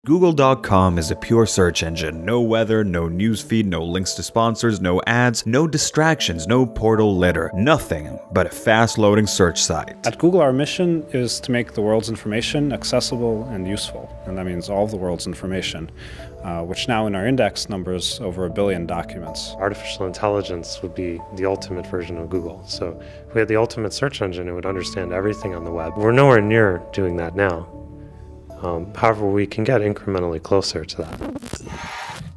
Google.com is a pure search engine. No weather, no newsfeed, no links to sponsors, no ads, no distractions, no portal litter. Nothing but a fast-loading search site. At Google, our mission is to make the world's information accessible and useful. And that means all of the world's information, which now in our index numbers over 1 billion documents. Artificial intelligence would be the ultimate version of Google. So if we had the ultimate search engine, it would understand everything on the web. We're nowhere near doing that now. However, we can get incrementally closer to that.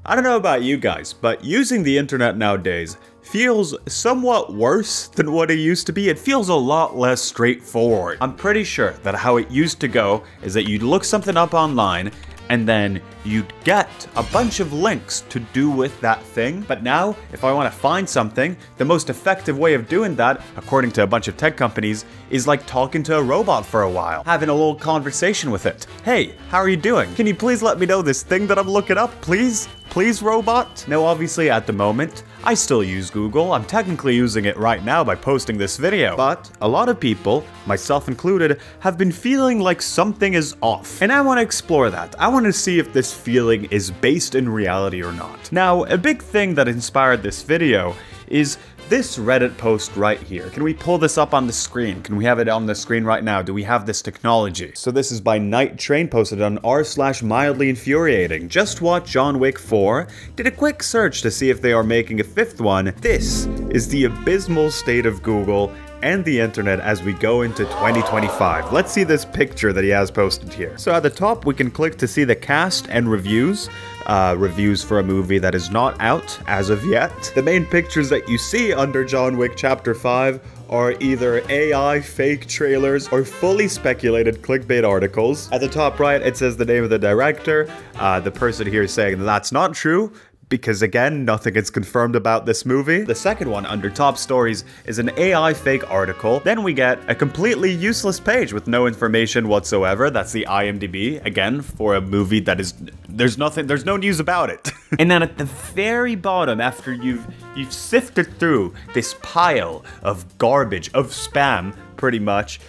I don't know about you guys, but using the internet nowadays feels somewhat worse than what it used to be. It feels a lot less straightforward. I'm pretty sure that how it used to go is that you'd look something up online and then you'd get a bunch of links to do with that thing. But now, if I want to find something, the most effective way of doing that, according to a bunch of tech companies, is like talking to a robot for a while, having a little conversation with it. Hey, how are you doing? Can you please let me know this thing that I'm looking up, please? Please, robot? Now, obviously, at the moment, I still use Google. I'm technically using it right now by posting this video. But a lot of people, myself included, have been feeling like something is off. And I want to explore that. I want to see if this feeling is based in reality or not. Now, a big thing that inspired this video is this Reddit post right here. Can we pull this up on the screen? Can we have it on the screen right now? Do we have this technology? So this is by Night Train, posted on r/mildly infuriating. Just watch John Wick 4. Did a quick search to see if they are making a 5th one. This is the abysmal state of Google and the internet as we go into 2025. Let's see this picture that he has posted here. So at the top, we can click to see the cast and reviews. Reviews for a movie that is not out as of yet. The main pictures that you see under John Wick Chapter 5 are either AI fake trailers or fully speculated clickbait articles. At the top right, it says the name of the director. The person here is saying that's not true, because again, nothing is confirmed about this movie. The second one under top stories is an AI fake article. Then we get a completely useless page with no information whatsoever. That's the IMDb, again, for a movie that is, there's no news about it. And then at the very bottom, after you've sifted through this pile of garbage, of spam, pretty much,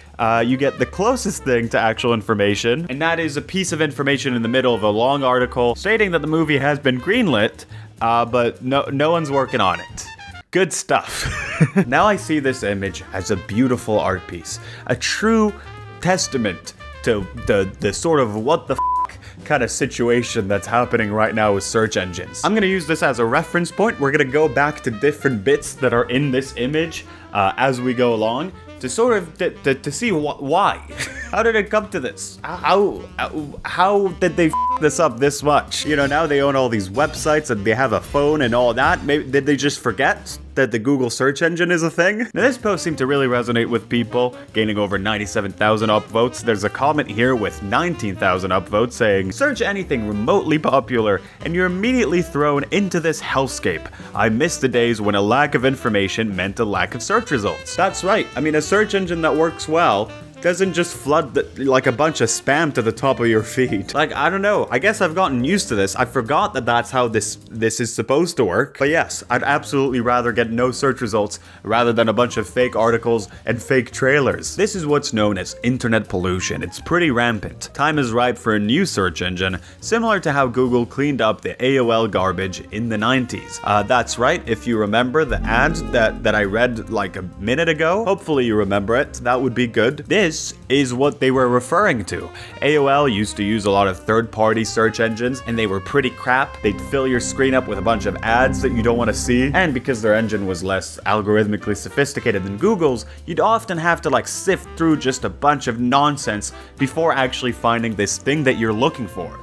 you get the closest thing to actual information, and that is a piece of information in the middle of a long article stating that the movie has been greenlit, but no one's working on it. Good stuff. Now I see this image as a beautiful art piece, a true testament to the sort of what the kind of situation that's happening right now with search engines. I'm gonna use this as a reference point. We're gonna go back to different bits that are in this image as we go along, to sort of to see why. How did it come to this? How did they f this up this much? You know, now they own all these websites and they have a phone and all that. Maybe did they just forget that the Google search engine is a thing? Now this post seemed to really resonate with people, gaining over 97,000 upvotes. There's a comment here with 19,000 upvotes saying, search anything remotely popular and you're immediately thrown into this hellscape. I miss the days when a lack of information meant a lack of search results. That's right. I mean, a search engine that works well doesn't just flood like a bunch of spam to the top of your feed. Like, I don't know. I guess I've gotten used to this. I forgot that that's how this is supposed to work. But yes, I'd absolutely rather get no search results rather than a bunch of fake articles and fake trailers. This is what's known as internet pollution. It's pretty rampant. Time is ripe for a new search engine, similar to how Google cleaned up the AOL garbage in the 90s. That's right. If you remember the ad that I read like a minute ago, hopefully you remember it. That would be good. This is what they were referring to. AOL used to use a lot of third-party search engines, and they were pretty crap. They'd fill your screen up with a bunch of ads that you don't want to see, and because their engine was less algorithmically sophisticated than Google's, you'd often have to like sift through just a bunch of nonsense before actually finding this thing that you're looking for.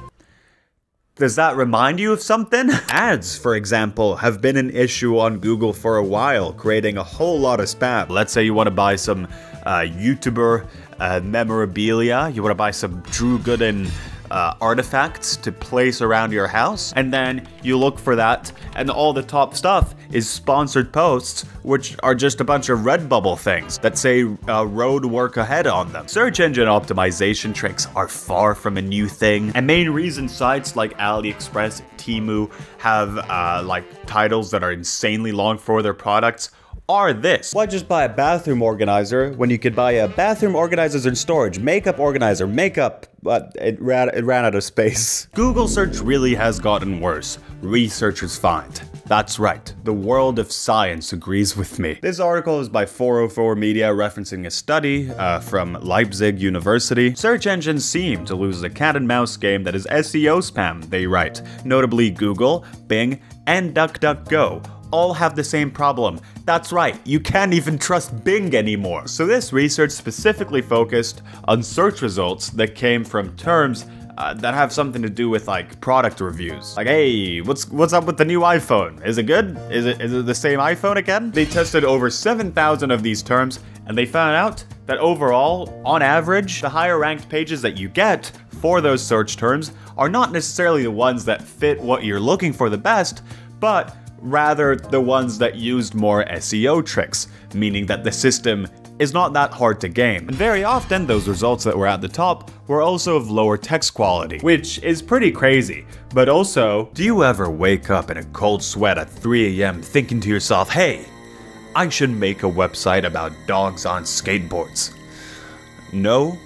Does that remind you of something? Ads, for example, have been an issue on Google for a while, creating a whole lot of spam. Let's say you want to buy some YouTuber memorabilia, you want to buy some Drew Gooden artifacts to place around your house, and then you look for that, and all the top stuff is sponsored posts, which are just a bunch of Redbubble things that say road work ahead on them. Search engine optimization tricks are far from a new thing, and main reason sites like AliExpress, Temu have like titles that are insanely long for their products are this. Why just buy a bathroom organizer when you could buy a bathroom organizers and storage, makeup organizer, makeup, but it ran out of space. Google search really has gotten worse. Researchers find. That's right, the world of science agrees with me. This article is by 404 Media referencing a study from Leipzig University. Search engines seem to lose the cat and mouse game that is SEO spam, they write. Notably Google, Bing, and DuckDuckGo all have the same problem. That's right, you can't even trust Bing anymore. So this research specifically focused on search results that came from terms that have something to do with like product reviews. Like, hey, what's up with the new iPhone? Is it good? Is it the same iPhone again? They tested over 7,000 of these terms and they found out that overall, on average, the higher ranked pages that you get for those search terms are not necessarily the ones that fit what you're looking for the best, but rather the ones that used more SEO tricks, meaning that the system is not that hard to game. And very often, those results that were at the top were also of lower text quality, which is pretty crazy. But also, do you ever wake up in a cold sweat at 3 AM thinking to yourself, hey, I should make a website about dogs on skateboards? No?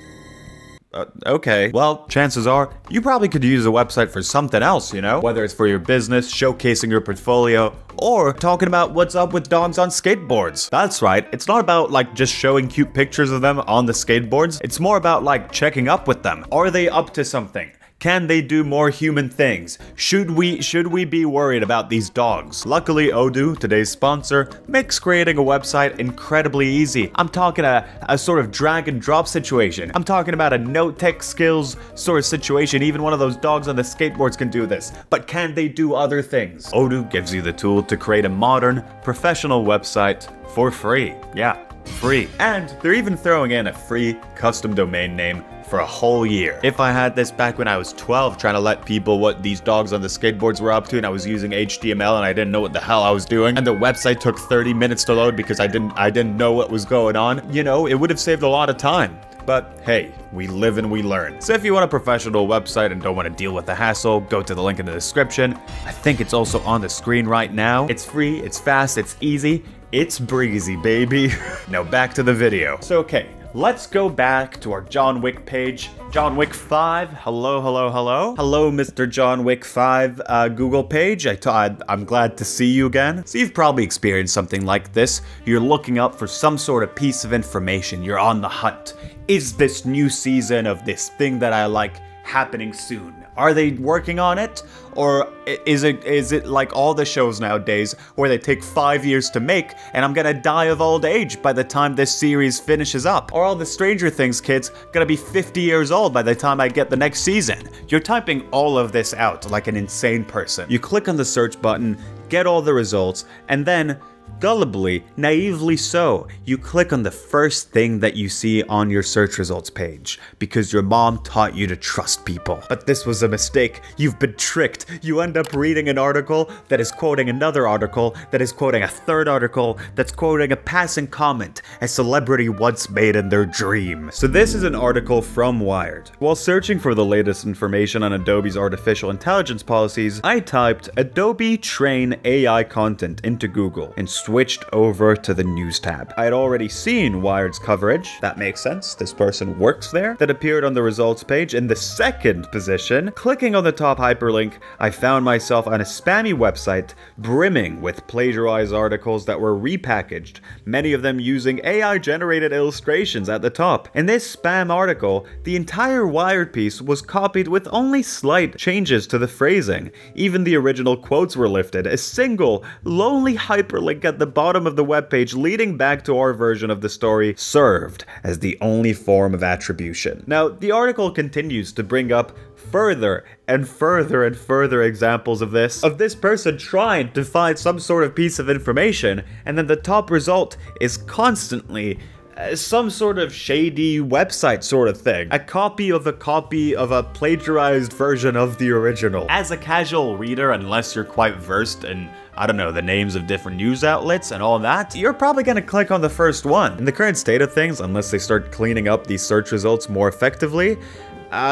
Okay. Well, chances are, you probably could use a website for something else, you know? Whether it's for your business, showcasing your portfolio, or talking about what's up with dogs on skateboards. That's right, it's not about like just showing cute pictures of them on the skateboards. It's more about like checking up with them. Are they up to something? Can they do more human things? Should we be worried about these dogs? Luckily, Odoo, today's sponsor, makes creating a website incredibly easy. I'm talking a sort of drag and drop situation. I'm talking about a no-tech skills sort of situation. Even one of those dogs on the skateboards can do this. But can they do other things? Odoo gives you the tool to create a modern, professional website for free. Yeah, free. And they're even throwing in a free custom domain name for a whole year. If I had this back when I was 12 trying to let people what these dogs on the skateboards were up to and I was using HTML and I didn't know what the hell I was doing and the website took 30 minutes to load because I didn't know what was going on, you know, it would have saved a lot of time. But hey, we live and we learn. So if you want a professional website and don't want to deal with the hassle, go to the link in the description. I think it's also on the screen right now. It's free, it's fast, it's easy, it's breezy, baby. Now back to the video. So okay, let's go back to our John Wick page. John Wick 5, hello, hello, hello. Hello, Mr. John Wick 5 Google page. I'm glad to see you again. So you've probably experienced something like this. You're looking up for some sort of piece of information. You're on the hunt. Is this new season of this thing that I like happening soon? Are they working on it? Or is it like all the shows nowadays where they take 5 years to make and I'm gonna die of old age by the time this series finishes up? Or all the Stranger Things kids gonna be 50 years old by the time I get the next season? You're typing all of this out like an insane person. You click on the search button, get all the results, and then gullibly, naively so, you click on the first thing that you see on your search results page because your mom taught you to trust people. But this was a mistake. You've been tricked. You end up reading an article that is quoting another article that is quoting a third article that's quoting a passing comment a celebrity once made in their dream. So this is an article from Wired. While searching for the latest information on Adobe's artificial intelligence policies, I typed Adobe train AI content into Google and switched over to the news tab. I had already seen Wired's coverage. That makes sense. This person works there. That appeared on the results page. In the second position, clicking on the top hyperlink, I found myself on a spammy website brimming with plagiarized articles that were repackaged, many of them using AI-generated illustrations at the top. In this spam article, the entire Wired piece was copied with only slight changes to the phrasing. Even the original quotes were lifted. A single, lonely hyperlink at the bottom of the webpage leading back to our version of the story served as the only form of attribution. Now, the article continues to bring up further and further and further examples of this person trying to find some sort of piece of information, and then the top result is constantly some sort of shady website sort of thing. A copy of a plagiarized version of the original. As a casual reader, unless you're quite versed in, I don't know, the names of different news outlets and all that, you're probably gonna click on the first one. In the current state of things, unless they start cleaning up these search results more effectively,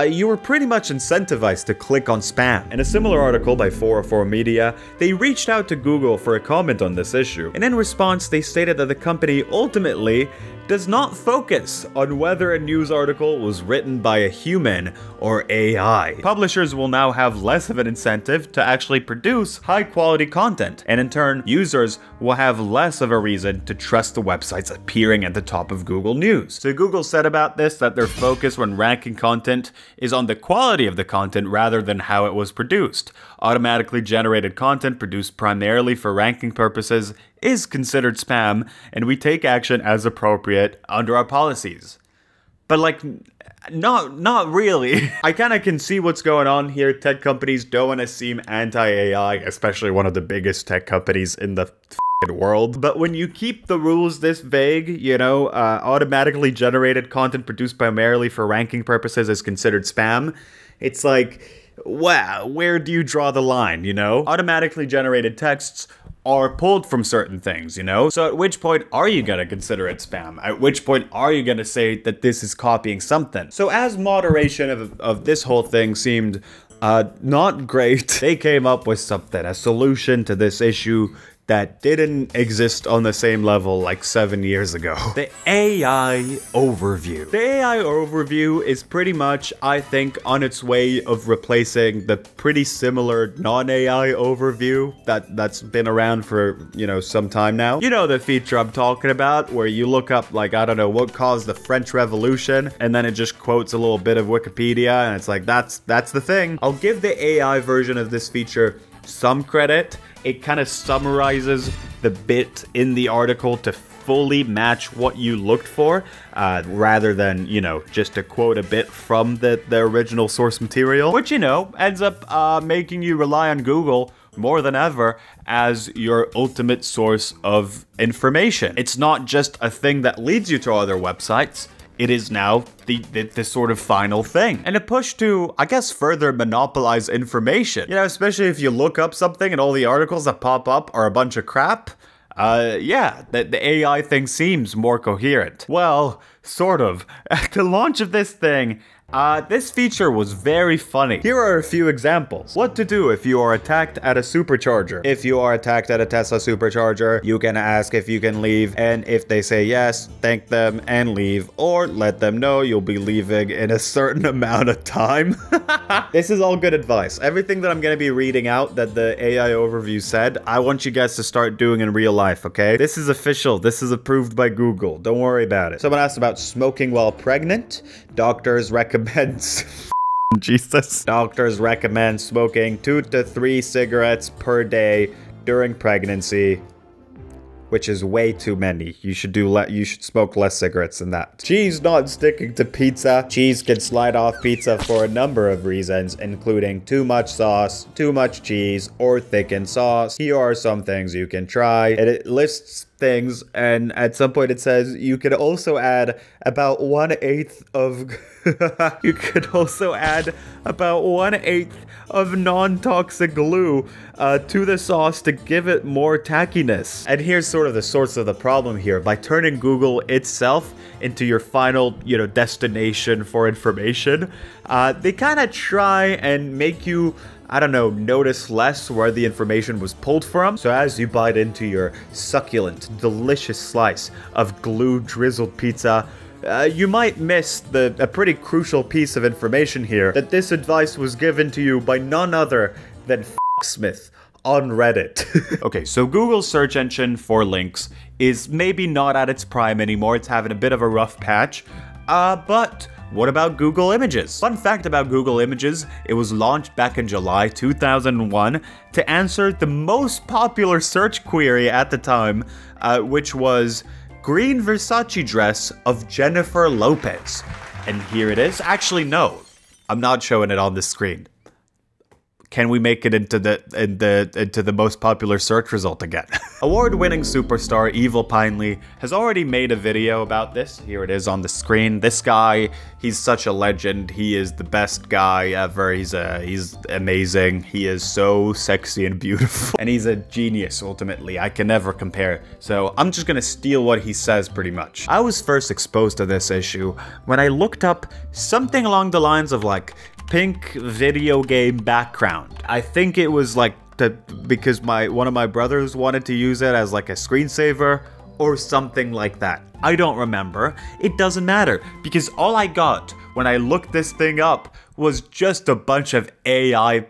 you were pretty much incentivized to click on spam. In a similar article by 404 Media, they reached out to Google for a comment on this issue, and in response they stated that the company ultimately does not focus on whether a news article was written by a human or AI. Publishers will now have less of an incentive to actually produce high-quality content, and in turn, users will have less of a reason to trust the websites appearing at the top of Google News. So Google said about this that their focus when ranking content is on the quality of the content rather than how it was produced. Automatically generated content produced primarily for ranking purposes is considered spam, and we take action as appropriate under our policies. But like, not really. I kinda can see what's going on here. Tech companies don't want to seem anti-AI, especially one of the biggest tech companies in the world. But when you keep the rules this vague, you know, automatically generated content produced primarily for ranking purposes is considered spam, it's like, wow, where do you draw the line, you know? Automatically generated texts are pulled from certain things, you know? So at which point are you gonna consider it spam? At which point are you gonna say that this is copying something? So as moderation of this whole thing seemed not great, they came up with something, a solution to this issue that didn't exist on the same level like 7 years ago. The AI overview. The AI overview is pretty much, I think, on its way of replacing the pretty similar non-AI overview that's been around for, you know, some time now. You know the feature I'm talking about, where you look up, like, I don't know, what caused the French Revolution, and then it just quotes a little bit of Wikipedia, and it's like, that's the thing. I'll give the AI version of this feature some credit. It kind of summarizes the bit in the article to fully match what you looked for, rather than, you know, just to quote a bit from the original source material, which, you know, ends up making you rely on Google more than ever as your ultimate source of information. It's not just a thing that leads you to other websites. It is now the sort of final thing. And a push to, I guess, further monopolize information. You know, especially if you look up something and all the articles that pop up are a bunch of crap. Yeah, the AI thing seems more coherent. Well, sort of. At the launch of this thing, this feature was very funny. Here are a few examples. What to do if you are attacked at a supercharger. If you are attacked at a Tesla supercharger, you can ask if you can leave, and if they say yes, thank them and leave, or let them know you'll be leaving in a certain amount of time. This is all good advice. Everything that I'm gonna be reading out that the AI overview said, I want you guys to start doing in real life, okay? This is official. This is approved by Google. Don't worry about it. Someone asked about smoking while pregnant. Doctors recommend Jesus. Doctors recommend smoking 2 to 3 cigarettes per day during pregnancy, which is way too many. You should smoke less cigarettes than that. Cheese not sticking to pizza. Cheese can slide off pizza for a number of reasons, including too much sauce, too much cheese, or thickened sauce. Here are some things you can try. And it lists things, and at some point it says you could also add about 1/8 of you could also add about 1/8 of non-toxic glue to the sauce to give it more tackiness. And here's sort of the source of the problem here. By turning Google itself into your final, you know, destination for information, they kind of try and make you, I don't know, notice less where the information was pulled from. So as you bite into your succulent, delicious slice of glue-drizzled pizza, you might miss a pretty crucial piece of information here, that this advice was given to you by none other than Smith on Reddit. Okay, so Google's search engine for links is maybe not at its prime anymore. It's having a bit of a rough patch, but what about Google Images? Fun fact about Google Images, it was launched back in July 2001 to answer the most popular search query at the time, which was green Versace dress of Jennifer Lopez. And here it is. Actually, no, I'm not showing it on the screen. can we make it into the most popular search result again? Award-winning superstar Evil Pinely has already made a video about this. Here it is on the screen. This guy, he's such a legend. He is the best guy ever. He's amazing. He is so sexy and beautiful. And he's a genius, ultimately. I can never compare. So I'm just gonna steal what he says pretty much. I was first exposed to this issue when I looked up something along the lines of like pink video game background. I think it was like because one of my brothers wanted to use it as like a screensaver or something like that. I don't remember. It doesn't matter because all I got when I looked this thing up was just a bunch of AI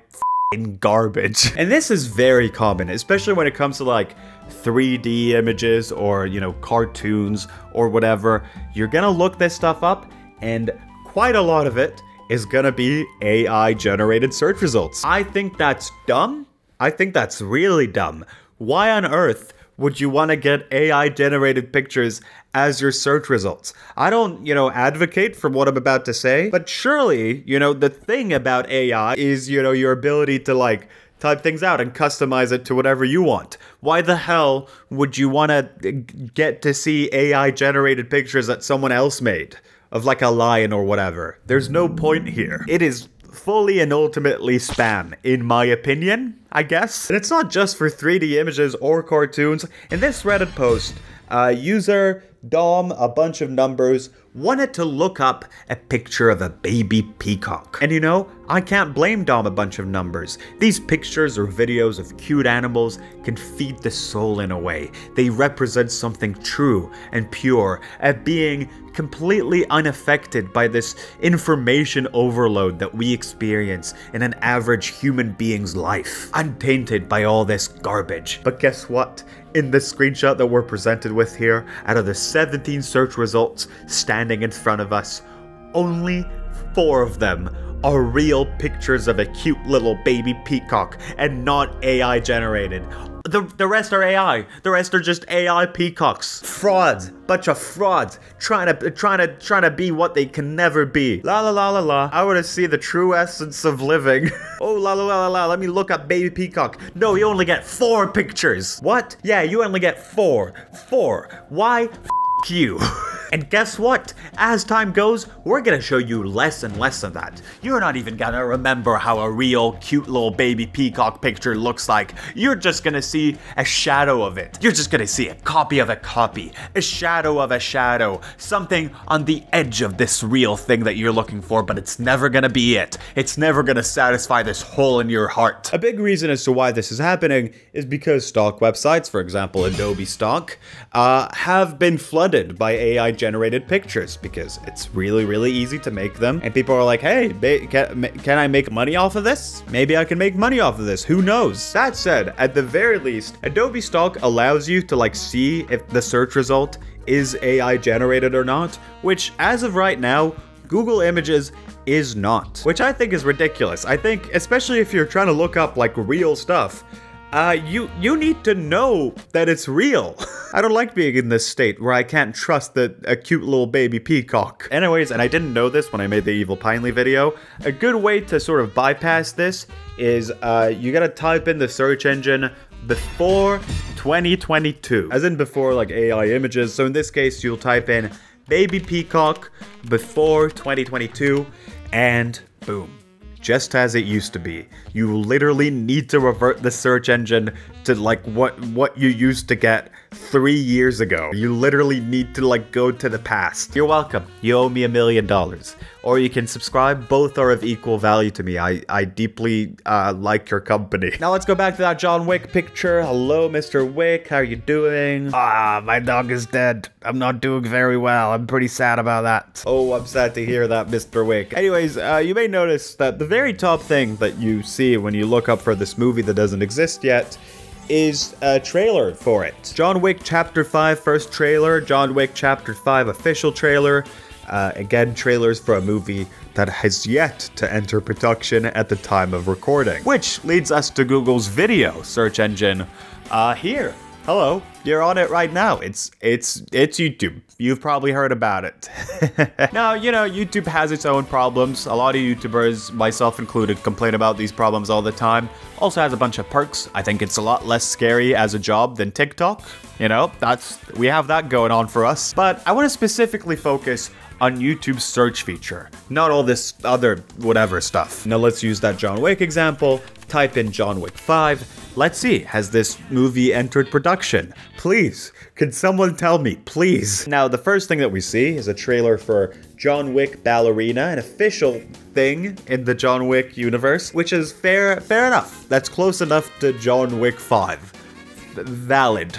garbage. And this is very common, especially when it comes to like 3D images or, you know, cartoons or whatever. You're gonna look this stuff up and quite a lot of it is gonna be AI generated search results. I think that's dumb. I think that's really dumb. Why on earth would you want to get AI generated pictures as your search results? I don't, you know, advocate for what I'm about to say, but surely, you know, the thing about AI is, you know, your ability to like type things out and customize it to whatever you want. Why the hell would you want to get to see AI generated pictures that someone else made of like a lion or whatever? There's no point here. It is fully and ultimately spam, in my opinion, I guess. And it's not just for 3D images or cartoons. In this Reddit post, user Dom, a bunch of numbers, wanted to look up a picture of a baby peacock. And you know, I can't blame Dom a bunch of numbers. These pictures or videos of cute animals can feed the soul in a way. They represent something true and pure, a being completely unaffected by this information overload that we experience in an average human being's life, untainted by all this garbage. But guess what? In the screenshot that we're presented with here, out of the 17 search results standing in front of us, only 4 of them are real pictures of a cute little baby peacock and not AI generated. The rest are AI. The rest are just AI peacocks. Frauds. Bunch of frauds. Trying to be what they can never be. La la la la la. I want to see the true essence of living. Oh la la la la. Let me look up baby peacock. No, you only get 4 pictures. What? Yeah, you only get 4. 4. Why? You. And guess what? As time goes, we're gonna show you less and less of that. You're not even gonna remember how a real cute little baby peacock picture looks like. You're just gonna see a shadow of it. You're just gonna see a copy of a copy, a shadow of a shadow, something on the edge of this real thing that you're looking for, but it's never gonna be it. It's never gonna satisfy this hole in your heart. A big reason as to why this is happening is because stock websites, for example Adobe stock, have been flooded by AI generated pictures because it's really easy to make them, and people are like, hey, can I make money off of this? Maybe I can make money off of this, who knows? That said, at the very least, Adobe stock allows you to like see if the search result is AI generated or not, which as of right now, Google Images is not, which I think is ridiculous. I think, especially if you're trying to look up like real stuff, you need to know that it's real. I don't like being in this state where I can't trust a cute little baby peacock. Anyways, and I didn't know this when I made the Evil Pinely video, a good way to sort of bypass this is you gotta type in the search engine before 2022, as in before like AI images. So in this case, you'll type in baby peacock before 2022 and boom. Just as it used to be. You literally need to revert the search engine to like what you used to get 3 years ago. You literally need to like go to the past. You're welcome. You owe me $1 million. Or you can subscribe. Both are of equal value to me. I deeply like your company. Now let's go back to that John Wick picture. Hello, Mr. Wick. How are you doing? My dog is dead. I'm not doing very well. I'm pretty sad about that. Oh, I'm sad to hear that, Mr. Wick. Anyways, you may notice that the very top thing that you see when you look up for this movie that doesn't exist yet is a trailer for it. John Wick Chapter 5 first trailer, John Wick Chapter 5 official trailer. Again, trailers for a movie that has yet to enter production at the time of recording. Which leads us to Google's video search engine here. Hello, you're on it right now. It's YouTube. You've probably heard about it. Now, you know, YouTube has its own problems. A lot of YouTubers, myself included, complain about these problems all the time. Also has a bunch of perks. I think it's a lot less scary as a job than TikTok. You know, we have that going on for us. But I want to specifically focus on YouTube's search feature, not all this other whatever stuff. Now let's use that John Wick example. Type in John Wick 5. Let's see, has this movie entered production? Please, can someone tell me, please? Now, the first thing that we see is a trailer for John Wick Ballerina, an official thing in the John Wick universe, which is fair enough. That's close enough to John Wick 5. Valid.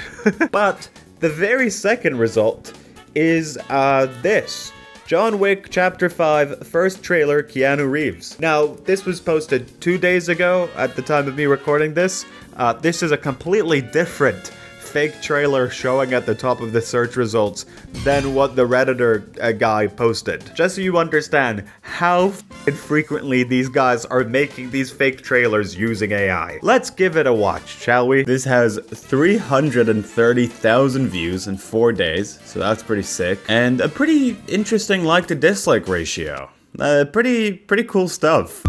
But the very second result is this. John Wick Chapter 5, first trailer, Keanu Reeves. Now, this was posted 2 days ago at the time of me recording this. This is a completely different fake trailer showing at the top of the search results than what the Redditor guy posted. Just so you understand how frequently these guys are making these fake trailers using AI. Let's give it a watch, shall we? This has 330,000 views in 4 days, so that's pretty sick. And a pretty interesting like to dislike ratio. Pretty cool stuff.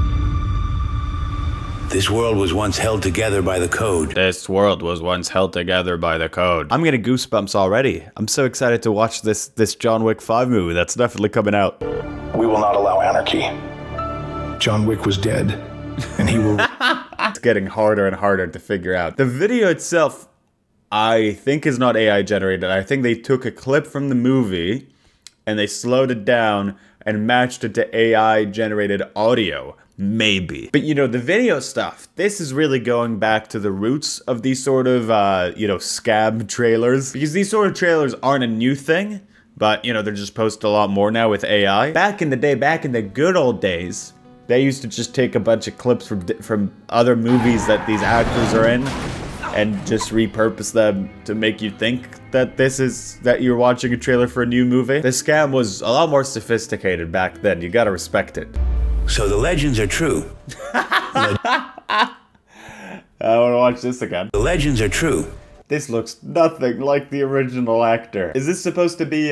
This world was once held together by the code. This world was once held together by the code. I'm getting goosebumps already. I'm so excited to watch this John Wick 5 movie that's definitely coming out. We will not allow anarchy. John Wick was dead, and he will... It's getting harder and harder to figure out. The video itself, I think, is not AI generated. I think they took a clip from the movie and they slowed it down and matched it to AI generated audio. Maybe. But, you know, the video stuff, this is really going back to the roots of these sort of, you know, scam trailers. Because these sort of trailers aren't a new thing, but, you know, they're just posted a lot more now with AI. Back in the day, back in the good old days, they used to just take a bunch of clips from other movies that these actors are in and just repurpose them to make you think that that you're watching a trailer for a new movie. The scam was a lot more sophisticated back then. You gotta respect it. So the legends are true. I want to watch this again. The legends are true. This looks nothing like the original actor. Is this supposed to be,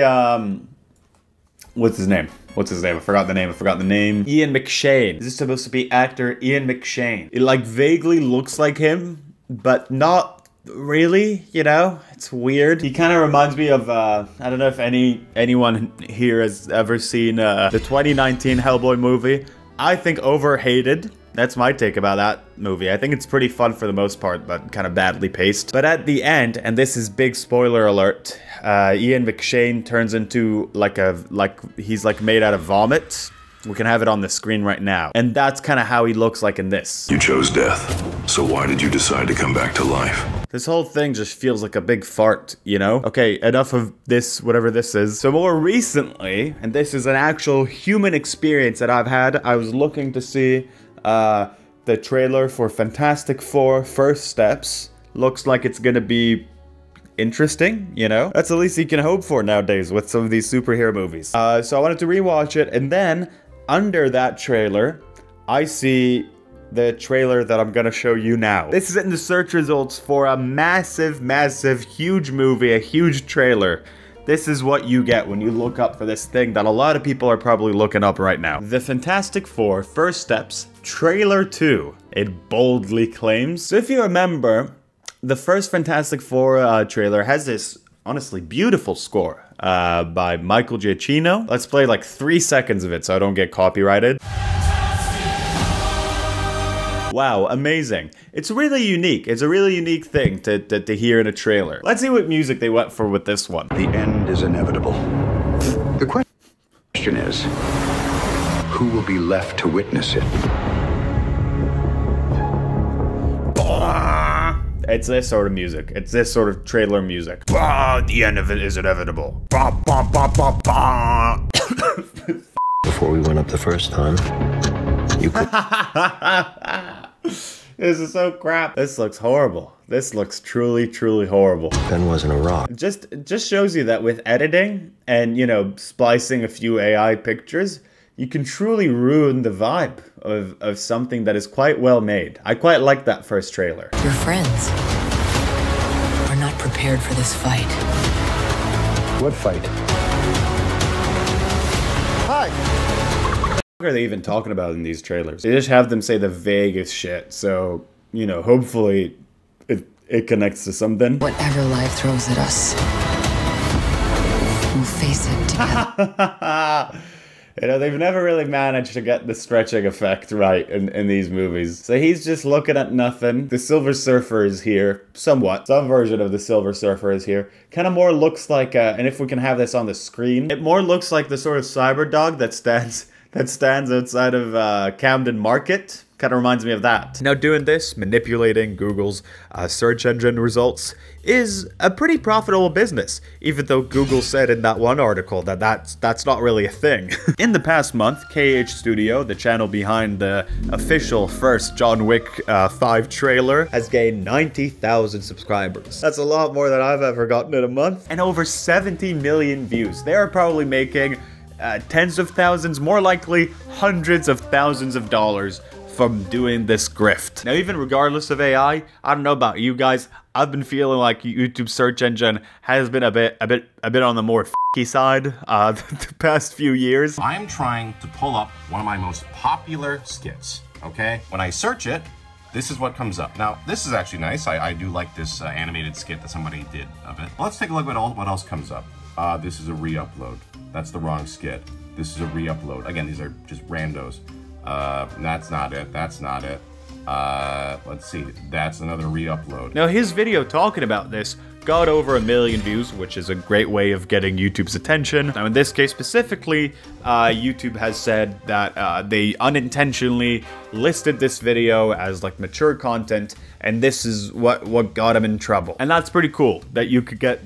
what's his name? What's his name? I forgot the name. Ian McShane. Is this supposed to be actor Ian McShane? It like vaguely looks like him, but not really, you know? It's weird. He kind of reminds me of, I don't know if anyone here has ever seen the 2019 Hellboy movie. I think overhated. That's my take about that movie. I think it's pretty fun for the most part, but kind of badly paced. But at the end, and this is big spoiler alert, Ian McShane turns into he's like made out of vomit. We can have it on the screen right now. And that's kind of how he looks like in this. You chose death, so why did you decide to come back to life? This whole thing just feels like a big fart, you know? Okay, enough of this, whatever this is. So more recently, and this is an actual human experience that I've had, I was looking to see the trailer for Fantastic Four First Steps. Looks like it's gonna be interesting, you know? That's the least you can hope for nowadays with some of these superhero movies. So I wanted to rewatch it, and then under that trailer, I see the trailer that I'm gonna show you now. This is in the search results for a massive, huge movie, a huge trailer. This is what you get when you look up for this thing that a lot of people are probably looking up right now. The Fantastic Four First Steps Trailer 2, it boldly claims. So if you remember, the first Fantastic Four trailer has this honestly beautiful score by Michael Giacchino. Let's play like 3 seconds of it so I don't get copyrighted. Wow, amazing. It's really unique. It's a really unique thing to hear in a trailer. Let's see what music they went for with this one. The end is inevitable. The question is, who will be left to witness it? It's this sort of music. It's this sort of trailer music. The end of it is inevitable. Before we went up the first time, you could... This is so crap. This looks horrible. This looks truly horrible. Pen wasn't a rock. It just shows you that with editing and, you know, splicing a few AI pictures, you can truly ruin the vibe of something that is quite well made. I quite like that first trailer. Your friends are not prepared for this fight. What fight? What are they even talking about in these trailers? They just have them say the vaguest shit, so, you know, hopefully it connects to something. Whatever life throws at us, we'll face it together. You know, they've never really managed to get the stretching effect right in these movies. So he's just looking at nothing. The Silver Surfer is here, somewhat. Some version of the Silver Surfer is here. Kind of more looks like, and if we can have this on the screen, it more looks like the sort of cyber dog that stands outside of Camden Market. Kind of reminds me of that. Now doing this, manipulating Google's search engine results, is a pretty profitable business, even though Google said in that one article that that's not really a thing. In the past month, KH Studio, the channel behind the official first John Wick 5 trailer, has gained 90,000 subscribers. That's a lot more than I've ever gotten in a month. And over 70 million views. They are probably making tens of thousands, more likely hundreds of thousands of dollars from doing this grift. Now, even regardless of AI, I don't know about you guys, I've been feeling like YouTube search engine has been a bit on the more f***y side the past few years. I'm trying to pull up one of my most popular skits, okay? When I search it, this is what comes up. Now, this is actually nice. I do like this animated skit that somebody did of it. Well, let's take a look at what else comes up. This is a re-upload. That's the wrong skit. This is a re-upload. Again, these are just randos. That's not it. That's not it. Let's see. That's another re-upload. Now, his video talking about this got over 1 million views, which is a great way of getting YouTube's attention. Now, in this case specifically, YouTube has said that they unintentionally listed this video as like mature content, and this is what got him in trouble. And that's pretty cool that you could get,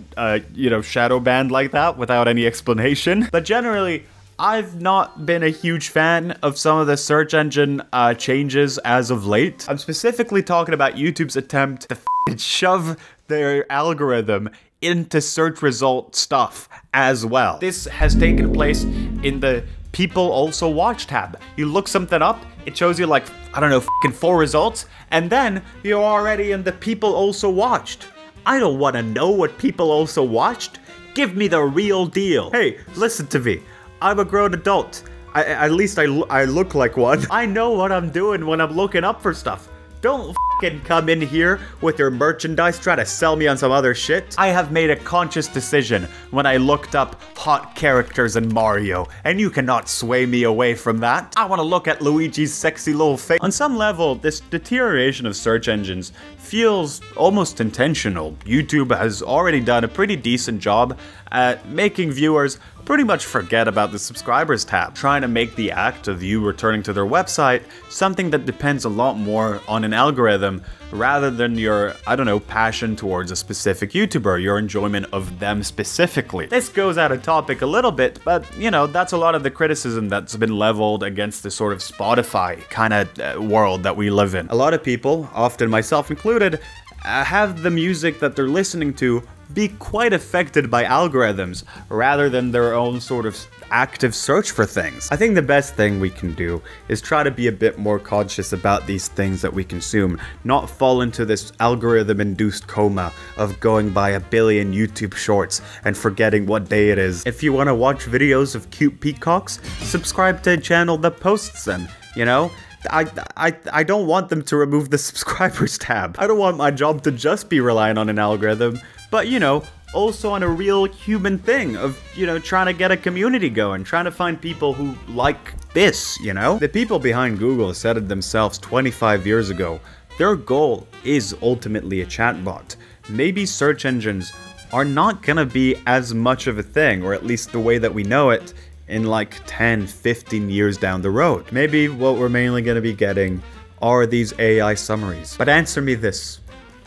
you know, shadow banned like that without any explanation. But generally, I've not been a huge fan of some of the search engine changes as of late. I'm specifically talking about YouTube's attempt to shove their algorithm into search result stuff as well. This has taken place in the People Also Watch tab. You look something up, it shows you like, I don't know, 4 results, and then you're already in the People Also Watched. I don't want to know what people also watched. Give me the real deal. Hey, listen to me. I'm a grown adult. At least I look like one. I know what I'm doing when I'm looking up for stuff. Don't f***ing come in here with your merchandise trying to sell me on some other shit. I have made a conscious decision when I looked up hot characters in Mario, and you cannot sway me away from that. I want to look at Luigi's sexy little face. On some level, this deterioration of search engines feels almost intentional. YouTube has already done a pretty decent job at making viewers pretty much forget about the subscribers tab, trying to make the act of you returning to their website something that depends a lot more on an algorithm rather than your, I don't know, passion towards a specific YouTuber, your enjoyment of them specifically. This goes out of topic a little bit, but you know, that's a lot of the criticism that's been leveled against the sort of Spotify kind of world that we live in. A lot of people, often myself included, have the music that they're listening to be quite affected by algorithms rather than their own sort of active search for things. I think the best thing we can do is try to be a bit more conscious about these things that we consume, not fall into this algorithm-induced coma of going by 1 billion YouTube shorts and forgetting what day it is. If you want to watch videos of cute peacocks, subscribe to a channel that posts them, you know? I don't want them to remove the subscribers tab. I don't want my job to just be relying on an algorithm, but you know, also on a real human thing of, you know, trying to get a community going, trying to find people who like this, you know? The people behind Google said it themselves 25 years ago. Their goal is ultimately a chatbot. Maybe search engines are not gonna be as much of a thing, or at least the way that we know it, in like 10, 15 years down the road. Maybe what we're mainly gonna be getting are these AI summaries. But answer me this.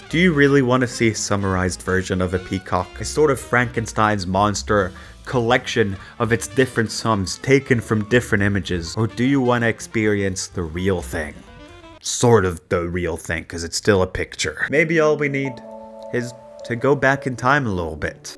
Do you really want to see a summarized version of a peacock? A sort of Frankenstein's monster collection of its different sums taken from different images? Or do you want to experience the real thing? Sort of the real thing, because it's still a picture. Maybe all we need is to go back in time a little bit.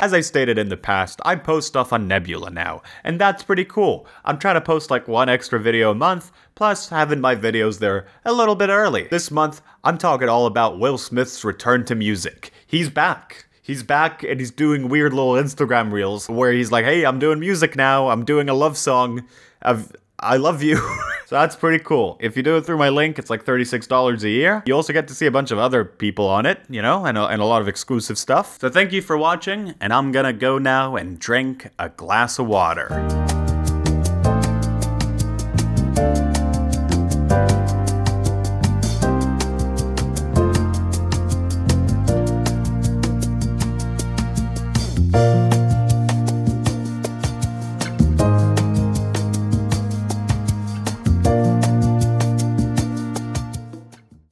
As I stated in the past, I post stuff on Nebula now, and that's pretty cool. I'm trying to post like one extra video a month, plus having my videos there a little bit early. This month, I'm talking all about Will Smith's return to music. He's back. He's back and he's doing weird little Instagram reels where he's like, hey, I'm doing music now. I'm doing a love song of I love you. So that's pretty cool. If you do it through my link, it's like $36 a year. You also get to see a bunch of other people on it, you know, and a lot of exclusive stuff. So thank you for watching, and I'm gonna go now and drink a glass of water.